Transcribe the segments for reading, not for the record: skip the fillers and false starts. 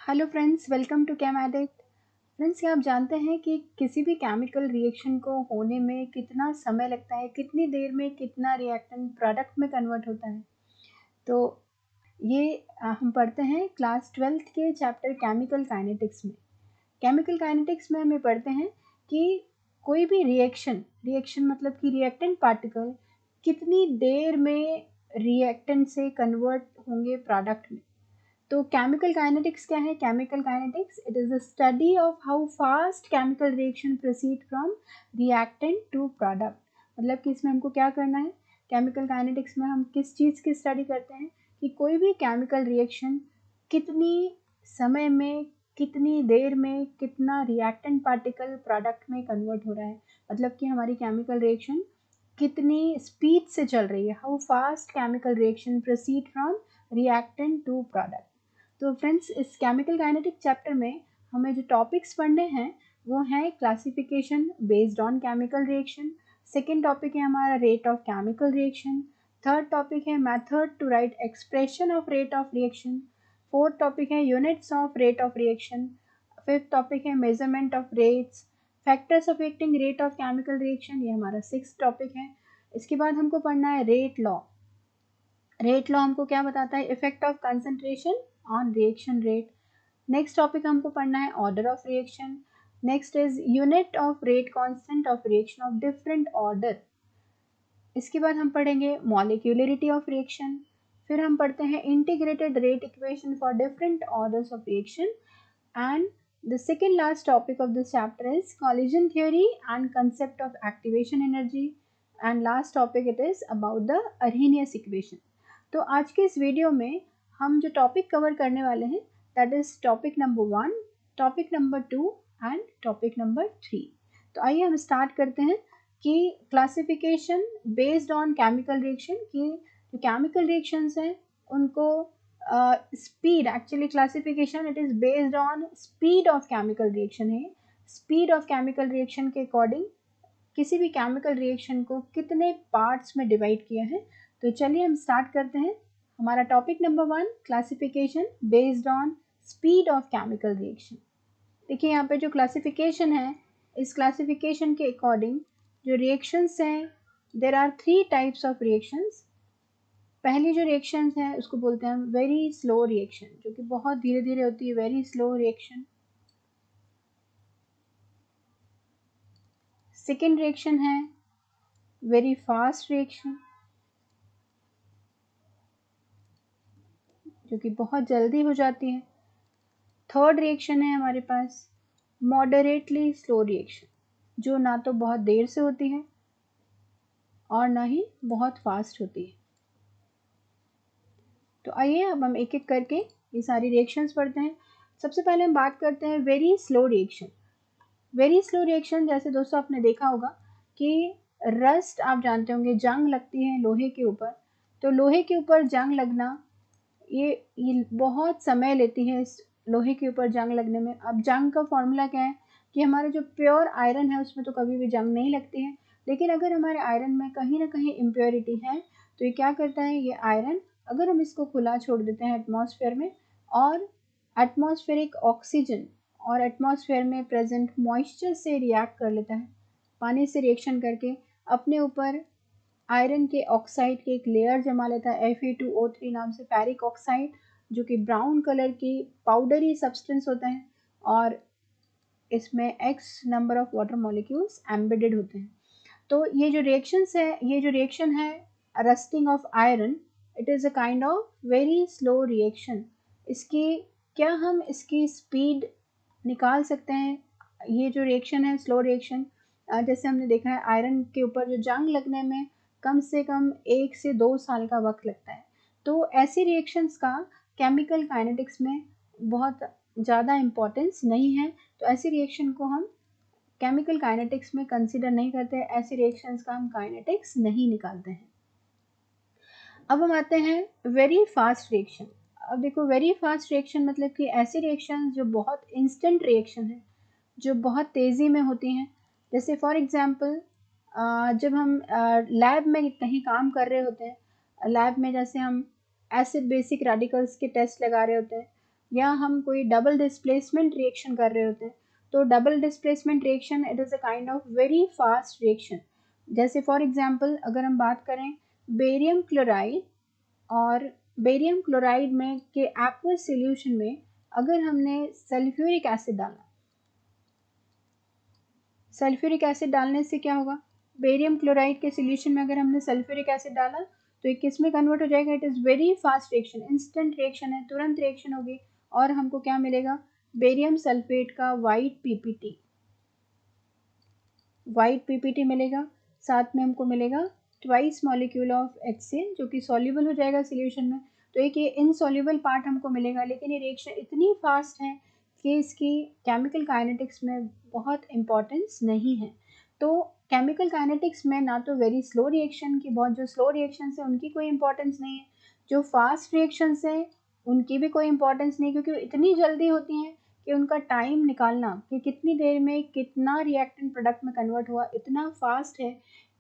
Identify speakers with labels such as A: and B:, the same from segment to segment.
A: Hello friends, welcome to chem addict. Friends, क्या आप जानते हैं कि किसी भी केमिकल रिएक्शन को होने में कितना समय लगता है, कितनी देर में कितना रिएक्टेंट प्रोडक्ट में कन्वर्ट होता है। तो ये हम पढ़ते हैं क्लास 12th के चैप्टर केमिकल काइनेटिक्स में। केमिकल काइनेटिक्स में हमें पढ़ते हैं कि कोई भी रिएक्शन मतलब कि रिएक्टेंट पार्टिकल कितनी देर में रिएक्टेंट से कन्वर्ट होंगे प्रोडक्ट में। तो केमिकल काइनेटिक्स क्या है? Chemical kinetics it is the study of how fast chemical reaction proceed from reactant to product. मतलब कि इसमें हमको क्या करना है, केमिकल काइनेटिक्स में हम किस चीज़ की स्टडी करते हैं कि कोई भी केमिकल रिएक्शन कितनी समय में, कितनी देर में, कितना रिएक्टेंट पार्टिकल प्रोडक्ट में कन्वर्ट हो रहा है। मतलब कि हमारी केमिकल रिएक्शन कितनी स्पीड से चल रही है, how fast chemical reaction proceed from reactant to product. तो फ्रेंड्स, इस केमिकल काइनेटिक चैप्टर में हमें जो टॉपिक्स पढ़ने हैं वो हैं classification based on chemical reaction. Second topic है हमारा rate of chemical reaction. Third topic है method to write expression of rate of reaction. Fourth topic है units of rate of reaction. Fifth topic है measurement of rates, factors affecting rate of chemical reaction, ये हमारा sixth topic है। इसके बाद हमको पढ़ना है रेट लॉ। रेट लॉ हमको क्या बताता है? Effect of concentration on reaction rate. Next topic हमको पढ़ना है order of reaction. Next is unit of rate constant of reaction of different order. इसके बाद हम पढ़ेंगे मॉलिक्यूलरिटी ऑफ रिएक्शन। फिर हम पढ़ते हैं integrated rate equation for different orders of reaction. And the second last topic of this chapter is collision theory and concept of activation energy, and last topic it is about the Arrhenius equation। तो आज के इस video में हम जो topic cover करने वाले हैं that is topic number 1, topic number 2 and topic number 3। तो आइए हम स्टार्ट करते हैं कि classification based on chemical reaction की जो केमिकल रिएक्शंस हैं उनको speed, actually classification it is based on speed of chemical reaction है। स्पीड ऑफ केमिकल रिएक्शन के अकॉर्डिंग किसी भी केमिकल रिएक्शन को कितने पार्ट्स में डिवाइड किया है। तो चलिए हम स्टार्ट करते हैं हमारा topic number 1, classification based on speed of chemical reaction. देखिए यहाँ पे जो क्लासिफिकेशन है, इस क्लासिफिकेशन के अकॉर्डिंग जो रिएक्शंस हैं, there are 3 types of reactions. पहली जो रिएक्शंस हैं उसको बोलते हैं हम वेरी स्लो रिएक्शन, जो कि बहुत धीरे धीरे होती है, very slow reaction. Second reaction है वेरी फास्ट रिएक्शन, जो कि बहुत जल्दी हो जाती है। थर्ड रिएक्शन है हमारे पास मॉडरेटली स्लो रिएक्शन, जो ना तो बहुत देर से होती है और ना ही बहुत फास्ट होती है। तो आइए अब हम एक एक करके ये सारी रिएक्शंस पढ़ते हैं। सबसे पहले हम बात करते हैं very slow reaction. Very slow reaction, जैसे दोस्तों आपने देखा होगा कि रस्ट, आप जानते होंगे, जंग लगती है लोहे के ऊपर। तो लोहे के ऊपर जंग लगना ये बहुत समय लेती है इस लोहे के ऊपर जंग लगने में। अब जंग का फॉर्मूला क्या है कि हमारे जो प्योर आयरन है उसमें तो कभी भी जंग नहीं लगती है, लेकिन अगर हमारे आयरन में कहीं ना कहीं इम्प्योरिटी है तो ये क्या करता है, ये आयरन अगर हम इसको खुला छोड़ देते हैं एटमॉस्फेयर में, और एटमॉस्फेरिक ऑक्सीजन और एटमॉस्फेयर में प्रेजेंट मॉइस्चर से रिएक्ट कर लेता है, पानी से रिएक्शन करके अपने ऊपर आयरन के ऑक्साइड की एक लेयर जमा लेता है, Fe2O3 नाम से, फेरिक ऑक्साइड, जो कि ब्राउन कलर की पाउडरी सब्सटेंस होता है और इसमें X number of water molecules embedded होते हैं। तो ये जो रिएक्शंस है, ये जो रिएक्शन है rusting of iron, it is a kind of very slow reaction. इसकी क्या हम इसकी स्पीड निकाल सकते हैं? ये जो रिएक्शन है स्लो रिएक्शन, जैसे हमने देखा है आयरन के ऊपर जो जंग लगने में कम से कम 1 से 2 साल का वक्त लगता है। तो ऐसी रिएक्शंस का केमिकल काइनेटिक्स में बहुत ज़्यादा इम्पोर्टेंस नहीं है, तो ऐसी रिएक्शन को हम केमिकल काइनेटिक्स में कंसिडर नहीं करते, ऐसी रिएक्शंस का हम काइनेटिक्स नहीं निकालते हैं। अब हम आते हैं वेरी फास्ट रिएक्शन। अब देखो, वेरी फास्ट रिएक्शन मतलब कि ऐसी रिएक्शन जो बहुत इंस्टेंट रिएक्शन है, जो बहुत तेज़ी में होती हैं। जैसे फॉर एग्जांपल जब हम लैब में कहीं काम कर रहे होते हैं, लैब में जैसे हम एसिड बेसिक रेडिकल्स के टेस्ट लगा रहे होते हैं, या हम कोई डबल डिस्प्लेसमेंट रिएक्शन कर रहे होते हैं, तो double displacement reaction it is a kind of very fast reaction. जैसे फॉर एग्जांपल अगर हम बात करें बेरियम क्लोराइड और बेरियम क्लोराइड में के एक्वस सॉल्यूशन में अगर हमने सल्फ्यूरिक एसिड डाला, सल्फ्यूरिक एसिड डालने से क्या होगा, बेरियम क्लोराइड के सॉल्यूशन में अगर हमने सल्फ्यूरिक एसिड डाला तो ये किस में कन्वर्ट हो जाएगा, it is very fast reaction, instant reaction है, तुरंत रिएक्शन होगी और हमको क्या मिलेगा, बेरियम सल्फेट का वाइट पीपीटी, वाइट पीपीटी मिलेगा। साथ में हमको मिलेगा ट्वाइस मॉलिक्यूल ऑफ HCl जो कि सॉल्युबल हो जाएगा सॉल्यूशन में। तो एक ये इनसॉल्युबल पार्ट हमको मिलेगा, लेकिन ये रिएक्शन इतनी फास्ट है कि इसकी केमिकल काइनेटिक्स में बहुत इम्पोर्टेंस नहीं है। तो केमिकल काइनेटिक्स में ना तो वेरी स्लो रिएक्शन की, बहुत जो स्लो रिएक्शंस है उनकी कोई इंपॉर्टेंस नहीं है, जो फास्ट रिएक्शंस है उनकी भी कोई इंपॉर्टेंस नहीं, क्योंकि इतनी जल्दी होती हैं कि उनका टाइम निकालना कि कितनी देर में कितना रिएक्टेंट प्रोडक्ट में कन्वर्ट हुआ इतना फास्ट है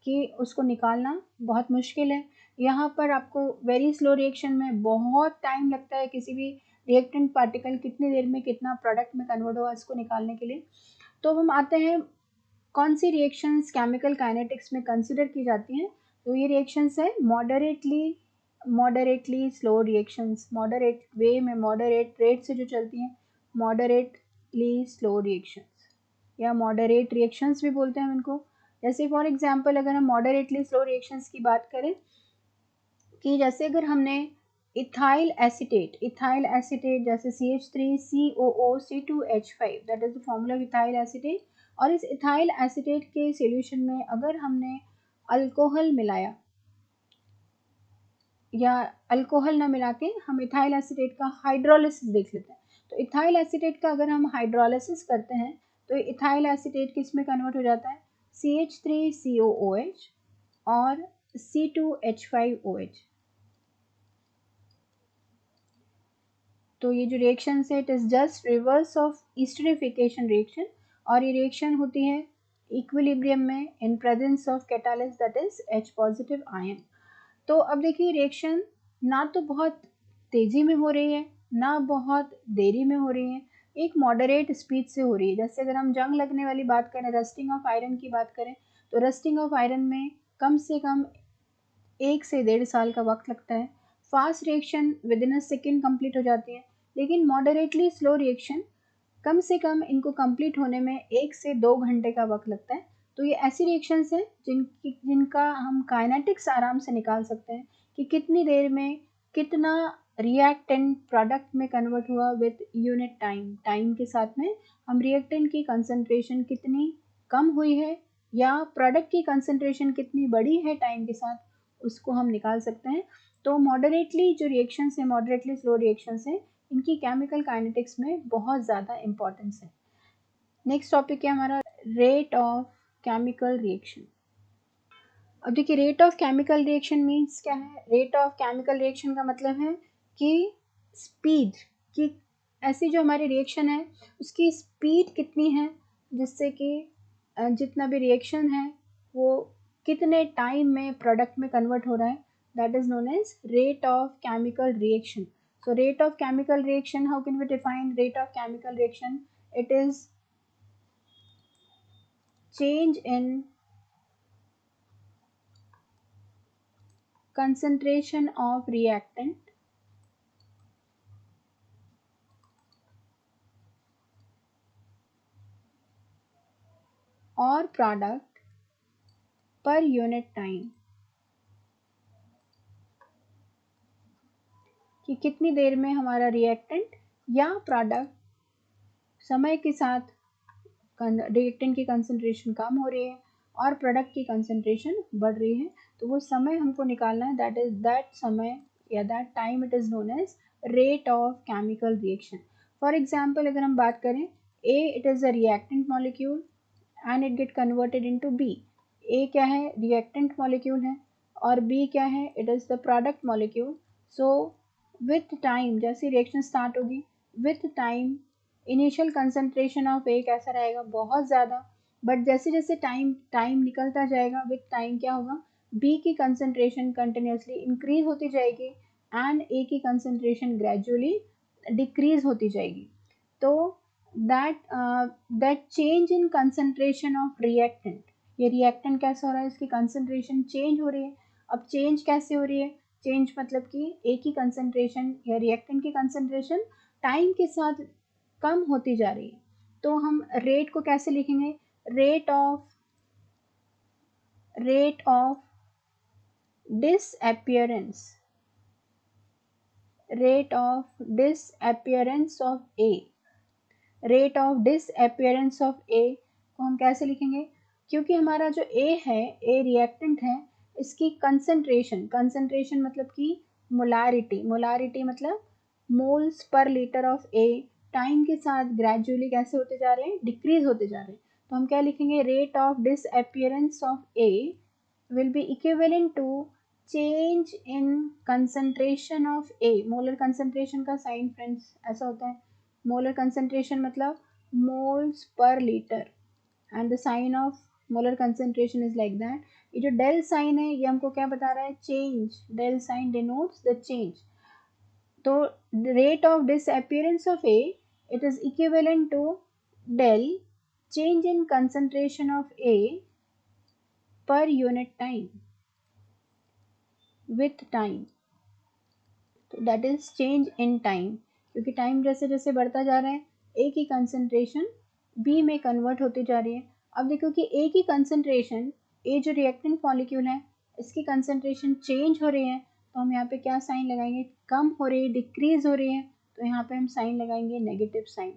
A: कि उसको निकालना बहुत मुश्किल है। यहाँ पर आपको वेरी स्लो रिएक्शन में बहुत टाइम लगता है किसी भी रिएक्टेंट पार्टिकल कितनी देर में कितना प्रोडक्ट में कन्वर्ट हुआ इसको निकालने के लिए। तो हम आते हैं कौन सी रिएक्शंस केमिकल काइनेटिक्स में कंसिडर की जाती हैं, तो ये रिएक्शंस है मॉडरेटली स्लो रिएक्शंस, मॉडरेट वे में मॉडरेट रेट से जो चलती हैं, मॉडरेटली स्लो रिएक्शंस या मॉडरेट रिएक्शंस भी बोलते हैं हम इनको। जैसे फॉर एग्जांपल अगर हम मॉडरेटली स्लो रिएक्शंस की बात करें कि जैसे अगर हमने इथाइल एसीटेट जैसे CH3COO C2H5 that is the formula of ethyl acetate, और इस इथाइल एसीटेट के सॉल्यूशन में अगर हमने अल्कोहल मिलाया या अल्कोहल ना मिला के हम इथाइल एसीटेट का हाइड्रोलिसिस देख लेते हैं, तो इथाइल एसीटेट का अगर हम हाइड्रोलिसिस करते हैं तो इथाइल एसीटेट किस में कन्वर्ट हो जाता है, CH3COOH और C2H5OH। तो ये जो रिएक्शन है it is just reverse of esterification reaction, और ये रिएक्शन होती है इक्विलिब्रियम में in presence of catalyst that is H positive ion. तो अब देखिए रिएक्शन ना तो बहुत तेज़ी में हो रही है ना बहुत देरी में हो रही है, एक मॉडरेट स्पीड से हो रही है। जैसे अगर हम जंग लगने वाली बात करें, रस्टिंग ऑफ आयरन की बात करें, तो रस्टिंग ऑफ आयरन में कम से कम 1 से 1.5 साल का वक्त लगता है। Fast reaction with in a second complete हो जाती है, लेकिन मॉडरेटली स्लो रिएक्शन कम से कम इनको कंप्लीट होने में 1 से 2 घंटे का वक्त लगता है। तो ये ऐसी रिएक्शंस हैं जिनका हम काइनेटिक्स आराम से निकाल सकते हैं कि कितनी देर में कितना रिएक्टेंट प्रोडक्ट में कन्वर्ट हुआ विद यूनिट टाइम के साथ में हम रिएक्टेंट की कंसंट्रेशन कितनी कम हुई है या प्रोडक्ट की कंसंट्रेशन कितनी बड़ी है टाइम के साथ, उसको हम निकाल सकते हैं। तो मॉडरेटली जो रिएक्शंस हैं, मॉडरेटली स्लो रिएक्शंस हैं, इनकी केमिकल काइनेटिक्स में बहुत ज़्यादा इंपॉर्टेंस है। नेक्स्ट टॉपिक है हमारा रेट ऑफ केमिकल रिएक्शन। अब देखिए rate of chemical reaction means क्या है, रेट ऑफ केमिकल रिएक्शन का मतलब है कि स्पीड की, ऐसी जो हमारी रिएक्शन है उसकी स्पीड कितनी है जिससे कि जितना भी रिएक्शन है वो कितने टाइम में प्रोडक्ट में कन्वर्ट हो रहा है, that is known as rate of chemical reaction. So rate of chemical reaction, how can we define rate of chemical reaction? It is change in concentration of reactant or product per unit time, कि कितनी देर में हमारा reactant या product समय के साथ reactant की concentration कम हो रही है और प्रोडक्ट की कंसंट्रेशन बढ़ रही है, तो वो समय हमको निकालना है, दैट समय या that time it is known as rate of chemical reaction. For example अगर हम बात करें A it is a reactant molecule and it get converted into B। A क्या है, रिएक्टेंट मॉलिक्यूल है, और B क्या है, it is the product molecule. So with time जैसे रिएक्शन स्टार्ट होगी, with time initial concentration of A कैसा रहेगा, बहुत ज़्यादा, बट जैसे जैसे टाइम निकलता जाएगा विथ टाइम क्या होगा, बी की कंसंट्रेशन कंटिन्यूसली इंक्रीज होती जाएगी एंड ए की कंसंट्रेशन ग्रेजुअली डिक्रीज होती जाएगी। तो that change in concentration of reactant, ये रिएक्टेंट कैसा हो रहा है, इसकी कंसंट्रेशन चेंज हो रही है। अब चेंज कैसे हो रही है, चेंज मतलब कि एक ही कंसंट्रेशन या रिएक्टेंट की कंसंट्रेशन टाइम के साथ कम होती जा रही है। तो हम रेट को कैसे लिखेंगे, rate of disappearance, rate of disappearance of A, rate of disappearance of A को हम कैसे लिखेंगे, क्योंकि हमारा जो ए है, ए रिएक्टेंट है, इसकी कंसंट्रेशन मतलब कि मोलारिटी मतलब मोल्स पर लीटर ऑफ ए टाइम के साथ ग्रेजुअली कैसे होते जा रहे हैं, डिक्रीज होते जा रहे हैं। तो हम क्या लिखेंगे, rate of disappearance of A will be equivalent to change in concentration of A. Molar concentration का साइन फ्रेंड्स ऐसा होता है, मोलर कंसंट्रेशन मतलब मोल्स पर litre, and the sign of molar concentration is like that. ये जो del sign है ये हमको क्या बता रहा है, change, del sign denotes the change. तो rate of disappearance of A, it is equivalent to del change in concentration of A पर यूनिट टाइम विथ टाइम। तो that is change in time, क्योंकि टाइम जैसे जैसे बढ़ता जा रहा है ए की कंसंट्रेशन बी में कन्वर्ट होती जा रही है। अब देखो कि ए की कंसंट्रेशन, ए जो रिएक्टेंट मॉलिक्यूल है इसकी कंसंट्रेशन चेंज हो रही है, तो हम यहाँ पे क्या साइन लगाएंगे, कम हो रही है, डिक्रीज हो रही है, तो यहाँ पे हम साइन लगाएंगे नेगेटिव साइन।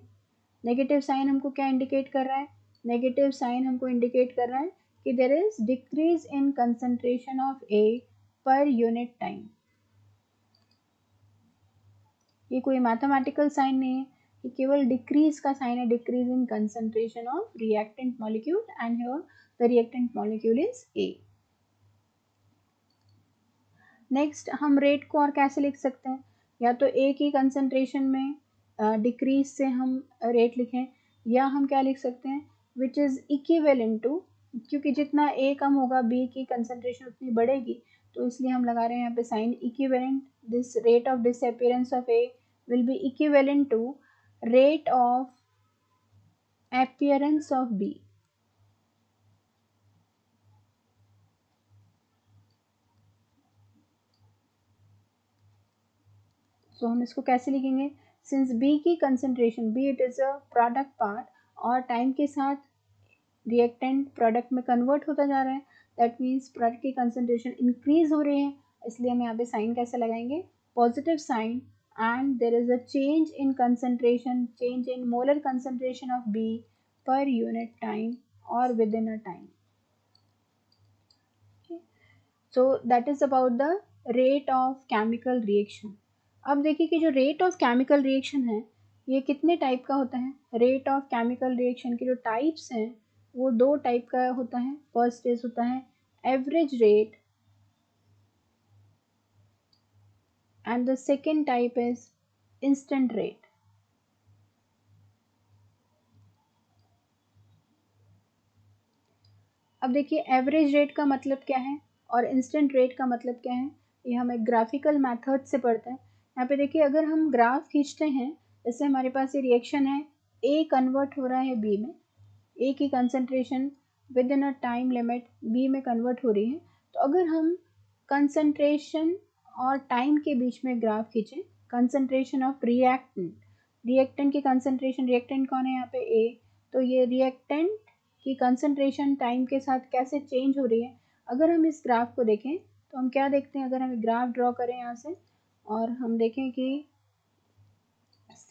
A: नेगेटिव साइन हमको क्या इंडिकेट कर रहा है, नेगेटिव साइन हमको इंडिकेट कर रहा है कि there is decrease in concentration of A पर यूनिट टाइम। ये कोई मैथमेटिकल साइन नहीं है, ये केवल डिक्रीज का साइन है, decrease in concentration of reactant molecule, and here the reactant molecule is a. Next हम रेट को और कैसे लिख सकते हैं, या तो ए की कंसंट्रेशन में डिक्रीज से हम रेट लिखें, या हम क्या लिख सकते हैं, विच इज़ इक्विवेलेंट टू, क्योंकि जितना ए कम होगा बी की कंसंट्रेशन उतनी बढ़ेगी, तो इसलिए हम लगा रहे हैं यहाँ पे sign equivalent. This rate of disappearance of A will be equivalent to rate of appearance of B। तो हम इसको कैसे लिखेंगे, सिंस B की concentration, B it is a product part, और टाइम के साथ रिएक्टेंट प्रोडक्ट में कन्वर्ट होता जा रहा है, दैट मीन्स प्रोडक्ट की कंसंट्रेशन इंक्रीज हो रही है, इसलिए हम यहाँ पे साइन कैसे लगाएंगे, positive sign, and there is a change in concentration, change in molar concentration of B per unit time or within a time. Okay. So that is about the rate of chemical reaction. अब देखिए कि जो rate of chemical reaction है ये कितने type का होता है, रेट ऑफ केमिकल रिएक्शन के जो टाइप्स हैं वो दो टाइप का होता है। फर्स्ट इज होता है average rate, and the second type is instant rate। अब देखिए एवरेज रेट का मतलब क्या है और इंस्टेंट रेट का मतलब क्या है, ये हम एक ग्राफिकल मेथड से पढ़ते हैं। यहाँ पे देखिए अगर हम ग्राफ खींचते हैं, जैसे हमारे पास ये रिएक्शन है, ए कन्वर्ट हो रहा है बी में, ए की concentration within a time limit B में कन्वर्ट हो रही है। तो अगर हम कंसंट्रेशन और टाइम के बीच में ग्राफ खींचें, कंसंट्रेशन ऑफ रिएक्टेंट, रिएक्टेंट की कंसंट्रेशन, रिएक्टेंट कौन है यहाँ पे ए, तो ये रिएक्टेंट की कंसंट्रेशन टाइम के साथ कैसे चेंज हो रही है। अगर हम इस ग्राफ को देखें तो हम क्या देखते हैं, अगर हम ग्राफ ड्रॉ करें यहाँ से और हम देखें कि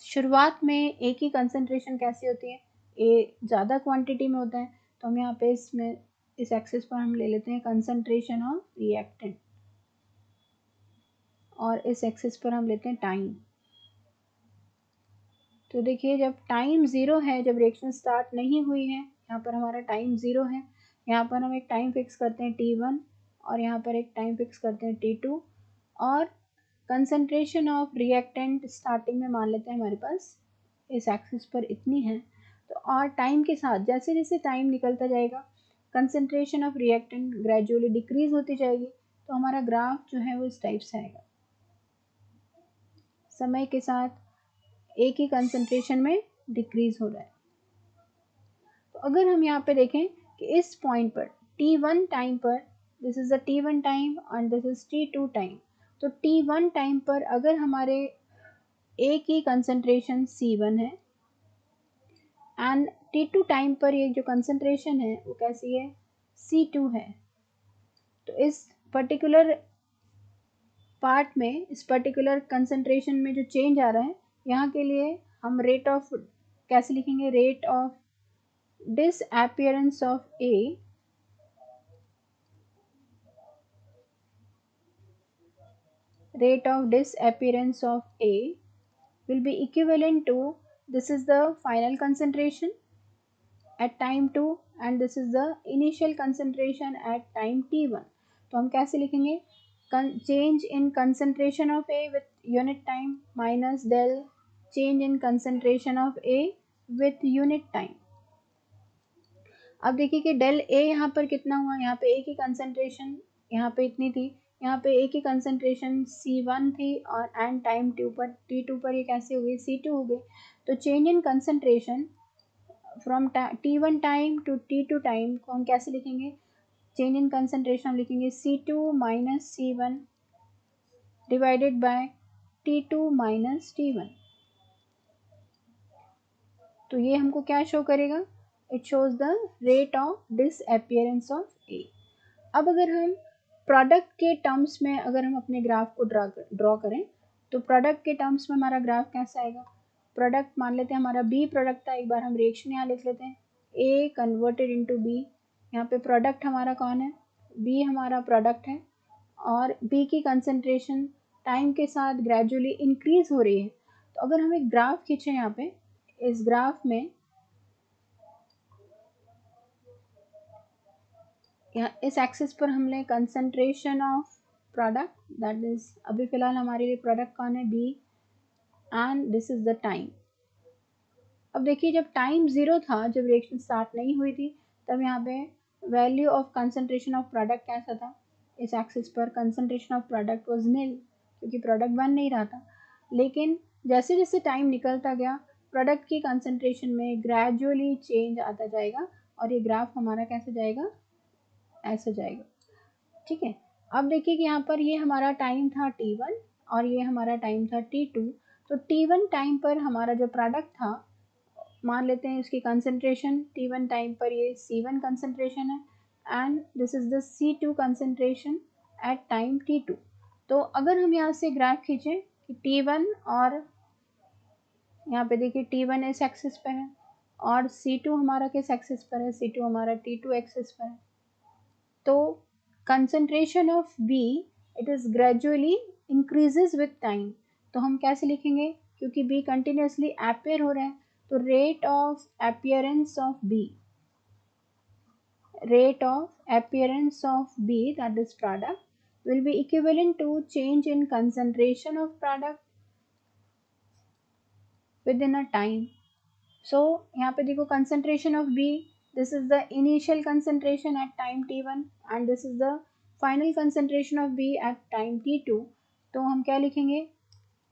A: शुरुआत में ए की कंसंट्रेशन कैसी होती है, ए ज़्यादा क्वांटिटी में होता है, तो हम यहाँ पे इसमें इस एक्सिस पर हम ले लेते हैं कंसंट्रेशन ऑफ रिएक्टेंट, और इस एक्सिस पर हम लेते हैं टाइम। तो देखिए जब टाइम ज़ीरो है, जब रिएक्शन स्टार्ट नहीं हुई है, यहाँ पर हमारा टाइम ज़ीरो है, यहाँ पर हम एक टाइम फिक्स करते हैं T1 और यहाँ पर एक टाइम फिक्स करते हैं T2, और कंसंट्रेशन ऑफ रिएक्टेंट स्टार्टिंग में मान लेते हैं हमारे पास इस एक्सिस पर इतनी है। तो और टाइम के साथ जैसे जैसे टाइम निकलता जाएगा concentration of reactant gradually decrease होती जाएगी, तो हमारा ग्राफ जो है वो इस टाइप से आएगा। समय के साथ एक ही कंसंट्रेशन में डिक्रीज हो रहा है। तो अगर हम यहाँ पे देखें कि इस पॉइंट पर T1 टाइम पर, this is the T1 time and this is T2 time, तो T1 टाइम पर अगर हमारे एक ही कंसंट्रेशन C1 है एंड T2 टाइम पर ये जो कंसंट्रेशन है वो कैसी है, C2 है। तो इस पर्टिकुलर पार्ट में, इस पर्टिकुलर कंसंट्रेशन में जो चेंज आ रहा है, यहाँ के लिए हम रेट ऑफ कैसे लिखेंगे, rate of disappearance of A will be equivalent to, this is the final concentration at time 2 and this is the initial concentration at time T1। तो हम कैसे लिखेंगे, change in concentration of A with unit time minus del change in concentration of A with unit time। अब देखिए कि del A यहाँ पर कितना हुआ, यहाँ पे एक ही कंसंट्रेशन, यहाँ पे इतनी थी, यहाँ पे एक ही कंसंट्रेशन C1 थी और एंड टाइम T2 पर ये कैसे हो गई, C2 हो गई। तो change in concentration from T1 time to T2 time को हम कैसे लिखेंगे, चेंज इन कंसंट्रेशन हम लिखेंगे C2 minus C1 divided by T2 minus T1। तो ये हमको क्या शो करेगा, it shows the rate of disappearance of A. अब अगर हम प्रोडक्ट के टर्म्स में अगर हम अपने ग्राफ को ड्रॉ करें, तो प्रोडक्ट के टर्म्स में हमारा ग्राफ कैसा आएगा, प्रोडक्ट मान लेते हैं हमारा बी प्रोडक्ट था, एक बार हम रिएक्शन यहाँ लिख लेते हैं, ए कन्वर्टेड इनटू बी। यहाँ पे प्रोडक्ट हमारा कौन है, बी हमारा प्रोडक्ट है और बी की कंसंट्रेशन टाइम के साथ ग्रेजुअली इंक्रीज हो रही है। तो अगर हम एक ग्राफ खींचे यहाँ पे, इस ग्राफ में इस एक्सिस पर हमने concentration of product, that is अभी फिलहाल हमारे लिए प्रोडक्ट कौन है, B, and this is the time. अब देखिए जब टाइम 0 था, जब रिएक्शन स्टार्ट नहीं हुई थी, तब यहाँ पे value of concentration of product कैसा था, इस एक्सिस पर कंसंट्रेशन ऑफ प्रोडक्ट वाज निल, क्योंकि प्रोडक्ट बन नहीं रहा था। लेकिन जैसे जैसे टाइम निकलता गया, प्रोडक्ट की कंसंट्रेशन में ग्रेजुअली चेंज आता जाएगा और ये ग्राफ हमारा कैसे जाएगा, ऐसे जाएगा। ठीक है, अब देखिए कि यहाँ पर ये हमारा टाइम था T1 और ये हमारा टाइम था T2। तो T1 टाइम पर हमारा जो प्रोडक्ट था, मान लेते हैं इसकी कंसंट्रेशन T1 टाइम पर ये C1 कंसंट्रेशन है and this is the C2 concentration at time T2। तो अगर हम यहाँ से ग्राफ खींचें कि T1 और यहाँ पे देखिए T1 इस एक्सिस पर है और C2 हमारा किस एक्सिस पर है, C2 हमारा T2 एक्सिस पर है। तो concentration of B it is gradually increases with time। तो हम कैसे लिखेंगे, क्योंकि B continuously appear हो रहा है, तो rate of appearance of B that is product will be equivalent to change in concentration of product within a time। So यहाँ पे देखो concentration of B, this is the initial concentration at time T1 and this is the final concentration of B at time T2। तो हम क्या लिखेंगे,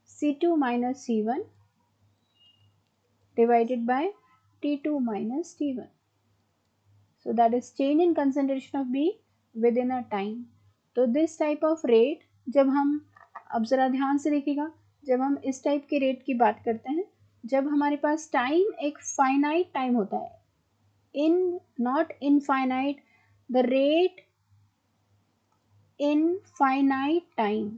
A: C2 minus C1 divided by T2 minus T1। So that is change in concentration of B within a time। तो this type of rate, जब हम, अब ज़रा ध्यान से देखिएगा, जब हम इस टाइप के रेट की बात करते हैं, जब हमारे पास टाइम एक फाइनाइट टाइम होता है, in not infinite, the rate in finite time,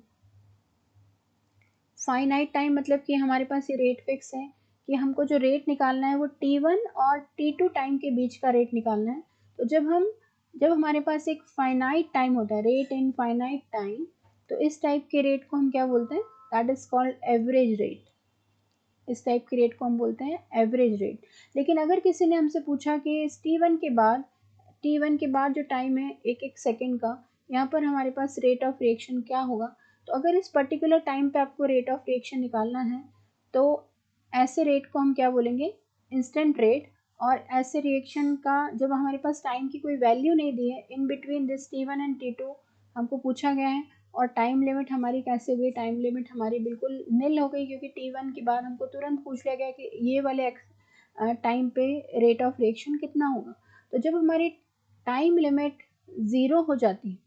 A: finite time मतलब कि हमारे पास ये रेट फिक्स है कि हमको जो रेट निकालना है वो T1 और T2 टाइम के बीच का रेट निकालना है। तो जब हमारे पास एक फाइनाइट टाइम होता है, रेट इन फाइनाइट टाइम, तो इस टाइप के रेट को हम क्या बोलते हैं, that is called average rate. इस टाइप के रेट को हम बोलते हैं एवरेज रेट। लेकिन अगर किसी ने हमसे पूछा कि इस T1 के बाद जो टाइम है एक एक सेकेंड का, यहाँ पर हमारे पास रेट ऑफ रिएक्शन क्या होगा, तो अगर इस पर्टिकुलर टाइम पे आपको रेट ऑफ रिएक्शन निकालना है, तो ऐसे रेट को हम क्या बोलेंगे, इंस्टेंट रेट। और ऐसे रिएक्शन का जब हमारे पास टाइम की कोई वैल्यू नहीं दी है, in between this T1 and T2 हमको पूछा गया है और टाइम लिमिट हमारी कैसे हुई, टाइम लिमिट हमारी बिल्कुल निल हो गई, क्योंकि T1 के बाद हमको तुरंत पूछ लिया गया कि ये वाले टाइम पे रेट ऑफ रिएक्शन कितना होगा। तो जब हमारी टाइम लिमिट ज़ीरो हो जाती है,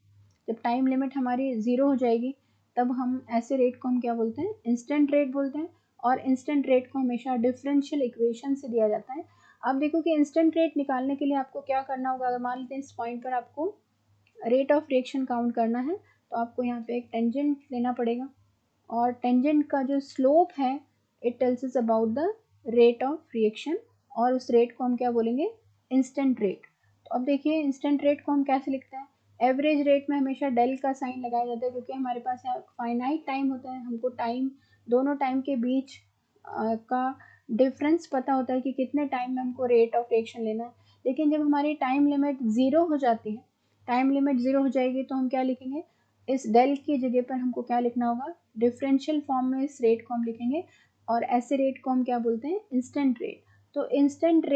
A: जब टाइम लिमिट हमारी ज़ीरो हो जाएगी, तब हम ऐसे रेट को हम क्या बोलते हैं, इंस्टेंट रेट बोलते हैं। और इंस्टेंट रेट को हमेशा डिफरेंशियल इक्वेशन से दिया जाता है। अब देखो कि इंस्टेंट रेट निकालने के लिए आपको क्या करना होगा। अगर मान लेते हैं इस पॉइंट पर आपको रेट ऑफ रिएक्शन काउंट करना है, तो आपको यहाँ पे एक टेंजेंट लेना पड़ेगा, और टेंजेंट का जो स्लोप है it tells us about the rate of reaction, और उस रेट को हम क्या बोलेंगे, इंस्टेंट रेट। तो अब देखिए इंस्टेंट रेट को हम कैसे लिखते हैं। एवरेज रेट में हमेशा डेल का साइन लगाया जाता है, क्योंकि हमारे पास यहाँ फाइनाइट टाइम होता है, हमको टाइम, दोनों टाइम के बीच का डिफरेंस पता होता है कि कितने टाइम में हमको रेट ऑफ रिएक्शन लेना है। लेकिन जब हमारी टाइम लिमिट ज़ीरो हो जाती है, टाइम लिमिट ज़ीरो हो जाएगी, तो हम क्या लिखेंगे, इस डेल की जगह पर हमको क्या लिखना होगा, डिफरेंशियल फॉर्म में इस रेट को हम लिखेंगे, और ऐसे रेट को हम क्या बोलते हैं, इंस्टेंट रेट। तो इंस्टेंट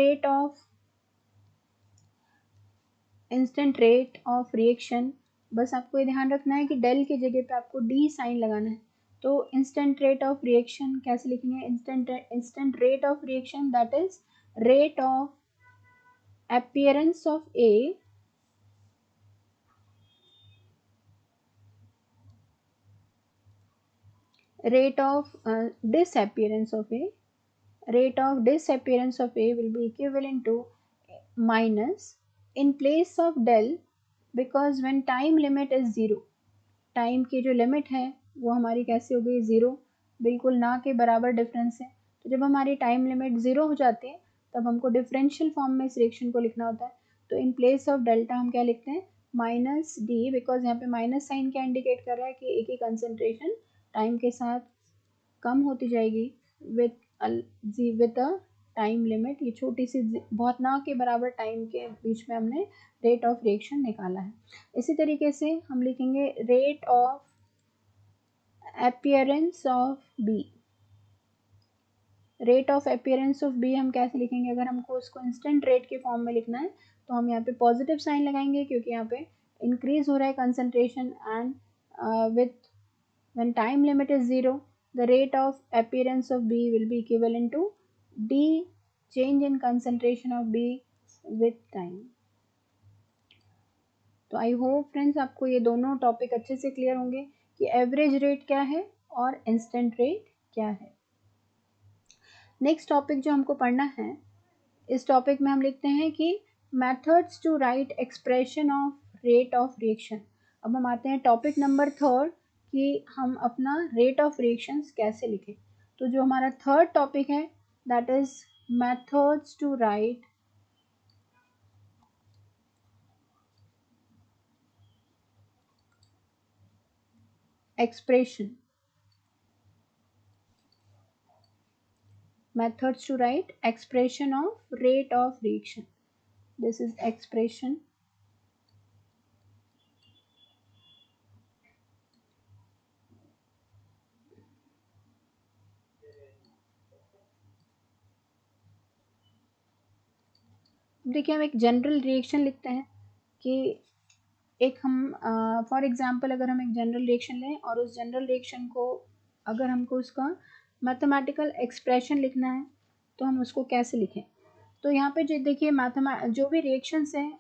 A: रेट ऑफ रिएक्शन, बस आपको ये ध्यान रखना है कि डेल की जगह पे आपको डी साइन लगाना है। तो इंस्टेंट रेट ऑफ रिएक्शन कैसे लिखेंगे, instant rate of reaction that is rate of appearance of A rate of disappearance of A, rate of disappearance of A will be equivalent to minus in place of del, because when time limit is zero, time की जो limit है वो हमारी कैसे हो गई, zero, बिल्कुल ना के बराबर डिफरेंस है। तो जब हमारी टाइम लिमिट ज़ीरो हो जाती है, तब हमको डिफरेंशियल फॉर्म में इस रिएक्शन को लिखना होता है। तो इन प्लेस ऑफ डेल्टा हम क्या लिखते हैं, माइनस डी, बिकॉज यहाँ पे माइनस साइन क्या इंडिकेट कर रहा है कि ए की कंसेंट्रेशन टाइम के साथ कम होती जाएगी विद अ टाइम लिमिट। ये छोटी सी बहुत ना के बराबर टाइम के बीच में हमने रेट ऑफ रिएक्शन निकाला है। इसी तरीके से हम लिखेंगे rate of appearance of B. Rate of appearance of B हम कैसे लिखेंगे, अगर हमको उसको इंस्टेंट रेट के फॉर्म में लिखना है, तो हम यहाँ पे पॉजिटिव साइन लगाएंगे, क्योंकि यहाँ पे इंक्रीज हो रहा है concentration, and with when time limit is 0, the rate of appearance of B will be equivalent to D change in concentration of B with time. तो आई होप फ्रेंड्स आपको ये दोनों टॉपिक अच्छे से क्लियर होंगे कि एवरेज रेट क्या है और इंस्टेंट रेट क्या है। नेक्स्ट टॉपिक जो हमको पढ़ना है, इस टॉपिक में हम लिखते हैं कि methods to write expression of rate of reaction. अब हम आते हैं टॉपिक नंबर थर्ड कि हम अपना रेट ऑफ रिएक्शंस कैसे लिखें। तो जो हमारा थर्ड टॉपिक है that is methods to write expression, methods to write expression of rate of reaction. This is expression देखिए हम एक जनरल रिएक्शन लिखते हैं कि एक हम फॉर एग्जांपल अगर हम एक जनरल रिएक्शन लें और उस जनरल रिएक्शन को अगर हमको उसका मैथमेटिकल एक्सप्रेशन लिखना है तो हम उसको कैसे लिखें। तो यहाँ पे जो देखिए जो भी रिएक्शंस हैं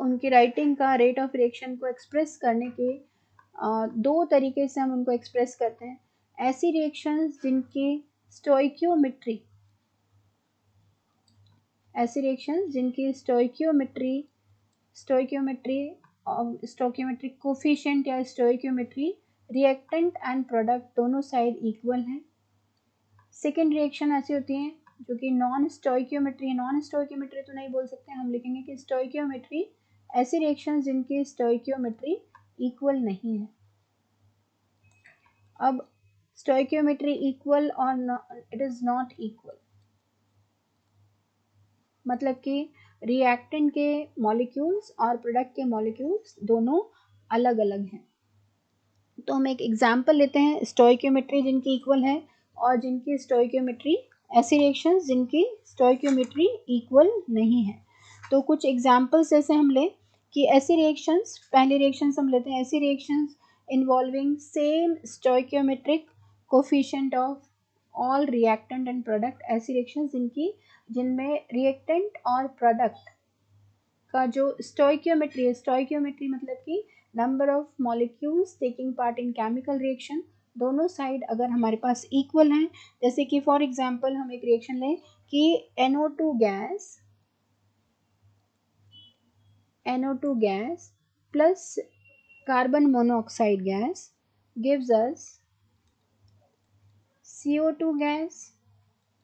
A: उनकी राइटिंग का रेट ऑफ रिएक्शन को एक्सप्रेस करने के दो तरीके से हम उनको एक्सप्रेस करते हैं। ऐसी रिएक्शंस जिनकी स्टोइकियोमेट्री स्टोइकियोमेट्रिक कोफिशिएंट या स्टोइकियोमेट्री रिएक्टेंट एंड प्रोडक्ट दोनों साइड इक्वल हैं। सेकेंड रिएक्शन ऐसी होती हैं जो कि नॉन स्टोइकियोमेट्री तो नहीं बोल सकते, हम लिखेंगे कि स्टोइकियोमेट्री, ऐसी रिएक्शन जिनकी स्टोइकियोमेट्री इक्वल नहीं है। अब स्टोइकियोमेट्री इक्वल और इट इज नॉट इक्वल, मतलब कि रिएक्टेंट के मॉलिक्यूल्स और प्रोडक्ट के मॉलिक्यूल्स दोनों अलग अलग हैं। तो हम एक एग्जांपल लेते हैं स्टोइकियोमेट्री जिनकी इक्वल है और जिनकी स्टोइकियोमेट्री, ऐसी रिएक्शंस जिनकी स्टोइकियोमेट्री इक्वल नहीं है। तो कुछ एग्जांपल्स जैसे हम लें कि ऐसी रिएक्शंस, पहले रिएक्शंस हम लेते हैं, ऐसी reactions involving same stoichiometric coefficient of all reactant and product, ऐसी रिएक्शंस जिनमें रिएक्टेंट और प्रोडक्ट का जो स्टोइकियोमेट्री है, स्टोइकियोमेट्री मतलब कि number of molecules taking part in chemical reaction, दोनों साइड अगर हमारे पास इक्वल हैं, जैसे कि फॉर एग्जांपल हम एक रिएक्शन लें कि NO2 gas plus carbon monoxide gas gives us CO2 gas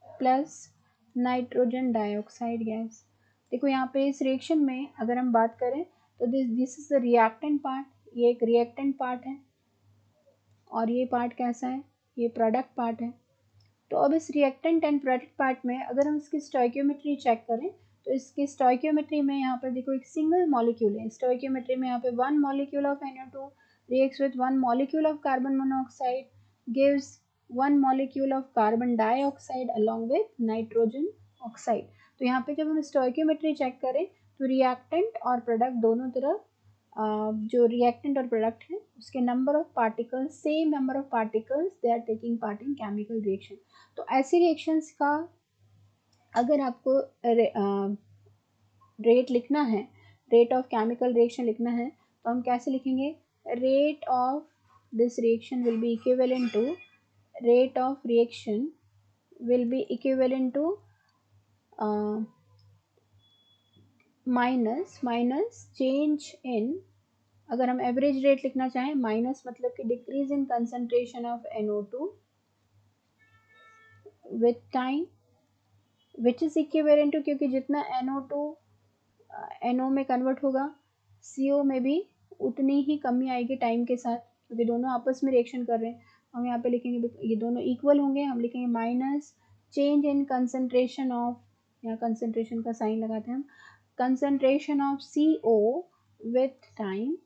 A: plus nitrogen dioxide gas. देखो यहाँ पे इस रिएक्शन में अगर हम बात करें तो this is the reactant part, ये एक रिएक्टेंट पार्ट है और ये पार्ट कैसा है, ये प्रोडक्ट पार्ट है। तो अब इस रिएक्टेंट एंड प्रोडक्ट पार्ट में अगर हम इसकी स्टोइकियोमेट्री चेक करें तो इसकी स्टोइकियोमेट्री में यहाँ पर देखो एक सिंगल मॉलिक्यूल है, स्टोइकियोमेट्री में यहाँ पे one molecule of NO2 reacts with one molecule of carbon monoxide gives one molecule of carbon dioxide along with nitrogen oxide। तो यहाँ पे जब हम स्टोइकियोमेट्री चेक करें तो रिएक्टेंट और प्रोडक्ट दोनों तरफ जो रिएक्टेंट और प्रोडक्ट है उसके number of particles, same number of particles they are taking part in chemical reaction. तो ऐसी रिएक्शंस का अगर आपको रेट लिखना है, रेट ऑफ केमिकल रिएक्शन लिखना है तो हम कैसे लिखेंगे, rate of this reaction will be equivalent to, rate of reaction will be equivalent to minus change in, अगर हम एवरेज रेट लिखना चाहें माइनस मतलब कि decrease in concentration of NO2 with time which is equivalent to, क्योंकि जितना NO2 NO में convert होगा CO में भी उतनी ही कमी आएगी टाइम के साथ, क्योंकि दोनों आपस में रिएक्शन कर रहे हैं। हम यहाँ पे लिखेंगे ये दोनों इक्वल होंगे, हम लिखेंगे minus change in concentration of, यहाँ कंसंट्रेशन का साइन लगाते हैं हम, concentration of CO with time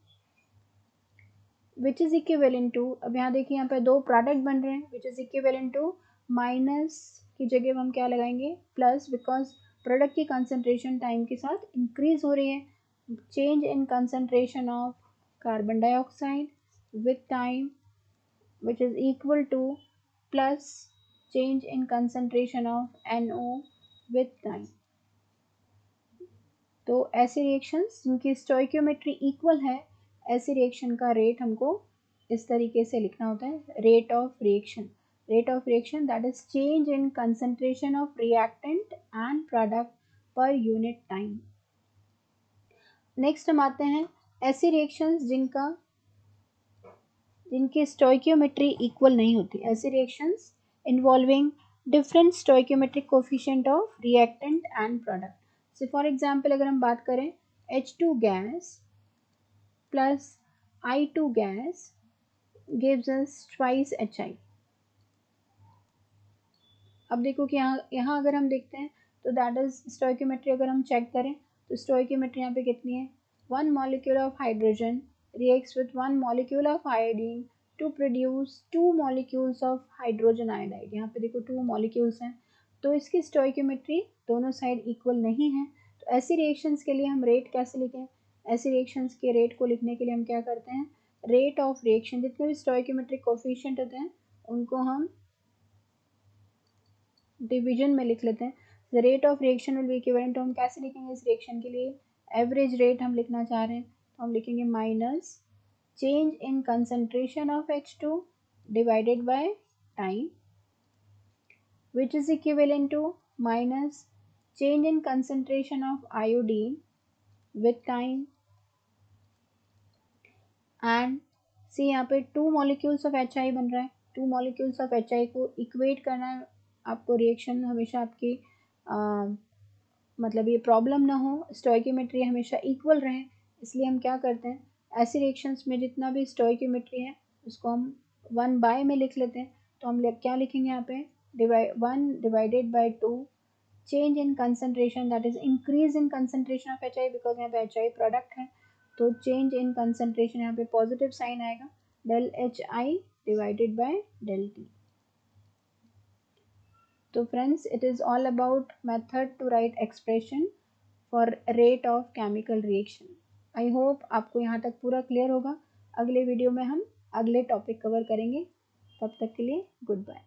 A: which is equivalent to, अब यहाँ देखिए यहाँ पे दो प्रोडक्ट बन रहे हैं, which is equivalent to minus की जगह हम क्या लगाएंगे प्लस, बिकॉज प्रोडक्ट की कंसंट्रेशन टाइम के साथ इंक्रीज हो रही है, change in concentration of carbon dioxide with time which is equal to plus change in concentration of NO with time. तो ऐसे रिएक्शंस जिनकी स्टोइकियोमेट्री इक्वल है, ऐसे रिएक्शन का रेट हमको इस तरीके से लिखना होता है, rate of reaction, rate of reaction that is change in concentration of reactant and product per unit time। Next हम आते हैं ऐसी रिएक्शंस जिनकी स्टोइकियोमेट्री इक्वल नहीं होती, ऐसी reactions involving different stoichiometric coefficient of reactant and product. So for example अगर हम बात करें H2 gas plus I2 gas gives us twice HI। अब देखो कि यहाँ अगर हम देखते हैं तो दैट इज स्टोइकियोमेट्री अगर हम चेक करें तो स्टोइकियोमेट्री यहाँ पे कितनी है, one molecule of hydrogen reacts with one molecule of iodine to produce two molecules of hydrogen iodide. यहाँ पे देखो टू मॉलिक्यूल्स हैं, तो इसकी स्टोइकियोमेट्री दोनों साइड इक्वल नहीं है। तो ऐसी रिएक्शंस के लिए हम रेट कैसे लिखें, ऐसी रिएक्शंस के रेट को लिखने के लिए हम क्या करते हैं, रेट ऑफ रिएक्शन, जितने भी स्टोइकियोमेट्रिक कोफिशिएंट होते हैं उनको हम डिवीजन में लिख लेते हैं। The rate of reaction will be equivalent, तो हम कैसे लिखेंगे इस रिएक्शन के लिए, एवरेज रेट हम लिखना चाह रहे हैं तो हम लिखेंगे minus change in concentration of H2 divided by time which is equivalent to minus change in concentration of iodine with time and see, यहाँ पे टू मॉलिक्यूल्स ऑफ HI बन रहा है, टू मॉलिक्यूल्स ऑफ HI को equate करना है आपको, reaction हमेशा आपकी मतलब ये प्रॉब्लम ना हो, स्टोइकियोमेट्री हमेशा इक्वल रहे, इसलिए हम क्या करते हैं ऐसी रिएक्शंस में जितना भी स्टोइकियोमेट्री है उसको हम वन बाय में लिख लेते हैं। तो हम क्या लिखेंगे यहाँ पे, one divided by two change in concentration that is increase in concentration of HI, because यहाँ पे HI प्रोडक्ट है तो चेंज इन कंसंट्रेशन यहाँ पे पॉजिटिव साइन आएगा, del HI divided by del T। So friends, it is all about method to write expression for rate of chemical reaction। I hope आपको यहाँ तक पूरा क्लियर होगा। अगले वीडियो में हम अगले टॉपिक कवर करेंगे। तब तक के लिए गुड बाय।